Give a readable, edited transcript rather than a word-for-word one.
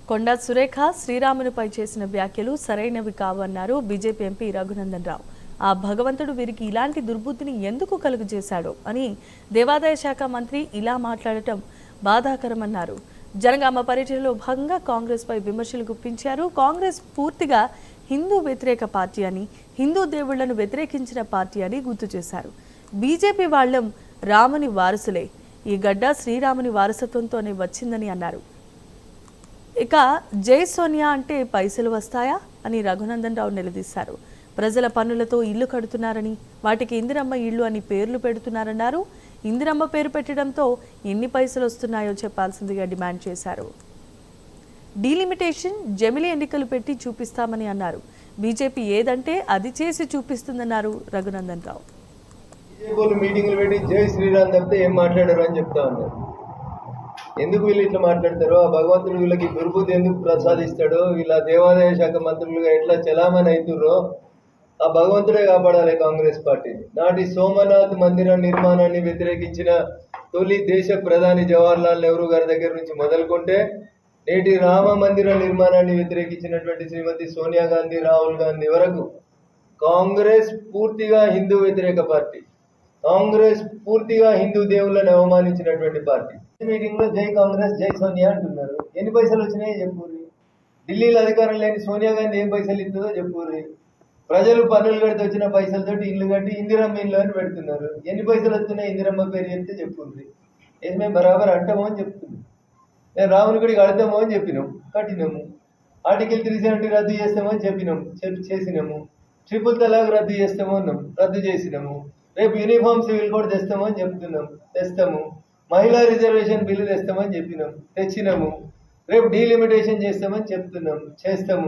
కొండా సురేఖ శ్రీరామునిపై చేసిన వ్యాఖ్యలు సరైనవి కావన్నారు బీజేపీ ఎంపీ రఘునందన్ రావు. ఆ భగవంతుడు వీరికి ఇలాంటి దుర్బుద్ధిని ఎందుకు కలుగజేశాడో అని దేవాదాయ శాఖ మంత్రి ఇలా మాట్లాడటం బాధాకరమన్నారు. జనగామ పర్యటనలో భాగంగా కాంగ్రెస్పై విమర్శలు గుప్పించారు. కాంగ్రెస్ పూర్తిగా హిందూ వ్యతిరేక పార్టీ అని, హిందూ దేవుళ్లను వ్యతిరేకించిన పార్టీ అని గుర్తు చేశారు. బీజేపీ వాళ్ళం రాముని వారసులే, ఈ గడ్డ శ్రీరాముని వారసత్వంతోనే వచ్చిందని అన్నారు. ఇక జై సోనియా అంటే పైసలు వస్తాయా అని రఘునందన్ రావు నిలదీశారు. ప్రజల పన్నులతో ఇల్లు కడుతున్నారని, వాటికి ఇందిరమ్మ ఇల్లు అని పేర్లు పెడుతున్నారన్నారు. ఇందిరమ్మ పేరు పెట్టడంతో ఎన్ని పైసలు వస్తున్నాయో చెప్పాల్సిందిగా డిమాండ్ చేశారు. డీలిమిటేషన్ జమిలీ ఎన్నికలు పెట్టి చూపిస్తామని అన్నారు. బీజేపీ ఏదంటే అది చేసి చూపిస్తుందన్నారు రఘునందన్ రావు. మీటింగ్లు పెట్టి జై శ్రీరామ్ తప్పితే ఏం మాట్లాడారు అని చెప్తా ఉన్నారు. ఎందుకు వీళ్ళు ఇట్లా మాట్లాడతారో, ఆ భగవంతుడు వీళ్ళకి దుర్బుద్ధి ఎందుకు ప్రసాదిస్తాడో, వీళ్ళ దేవాదాయ శాఖ మంత్రులుగా ఎట్లా చలామణి అవుతుర్రో ఆ భగవంతుడే కాపాడాలి కాంగ్రెస్ పార్టీని. నాటి సోమనాథ్ మందిర నిర్మాణాన్ని వ్యతిరేకించిన తొలి దేశ ప్రధాని జవహర్లాల్ నెహ్రూ గారి దగ్గర నుంచి మొదలుకుంటే నేటి రామ మందిర నిర్మాణాన్ని వ్యతిరేకించినటువంటి శ్రీమతి సోనియా గాంధీ, రాహుల్ గాంధీ వరకు కాంగ్రెస్ పూర్తిగా హిందూ వ్యతిరేక పార్టీ. కాంగ్రెస్ పూర్తిగా హిందూ దేవుళ్ళని అవమానించినటువంటి పార్టీ. మీటింగ్ లో జై కాంగ్రెస్ జై సోనియా అంటున్నారు. ఎన్ని పైసలు వచ్చినాయో చెప్పుర్రి. ఢిల్లీలో అధికారం లేని సోనియా గాంధీ ఏం పైసలు ఇస్తుందో చెప్పుర్రి. ప్రజలు పన్నులు కడితే వచ్చిన పైసలతోటి ఇల్లు కట్టి ఇందిరమ్మ ఇల్లు అని పెడుతున్నారు. ఎన్ని పైసలు వస్తున్నాయి ఇందిరమ్మ పేరు చెప్తే చెప్పుర్రి. ఇది మేము బరాబర్ అంటామో అని చెప్తున్నాం. నేను రాముని గుడికి కడతామో అని చెప్పినాం, కట్టినాము. ఆర్టికల్ 370 రద్దు చేస్తామో అని చెప్పినాం, చేసినాము. ట్రిపుల్ తలాక్ రద్దు చేస్తామో అన్నాం, రద్దు చేసినాము. రేపు యూనిఫామ్ సివిల్ కోడ్ తెస్తామని చెప్తున్నాం, తెస్తాము. మహిళా రిజర్వేషన్ బిల్లు తెస్తామని చెప్పినాం, తెచ్చినాము. రేపు డీలిమిటేషన్ చేస్తామని చెప్తున్నాం, చేస్తాము.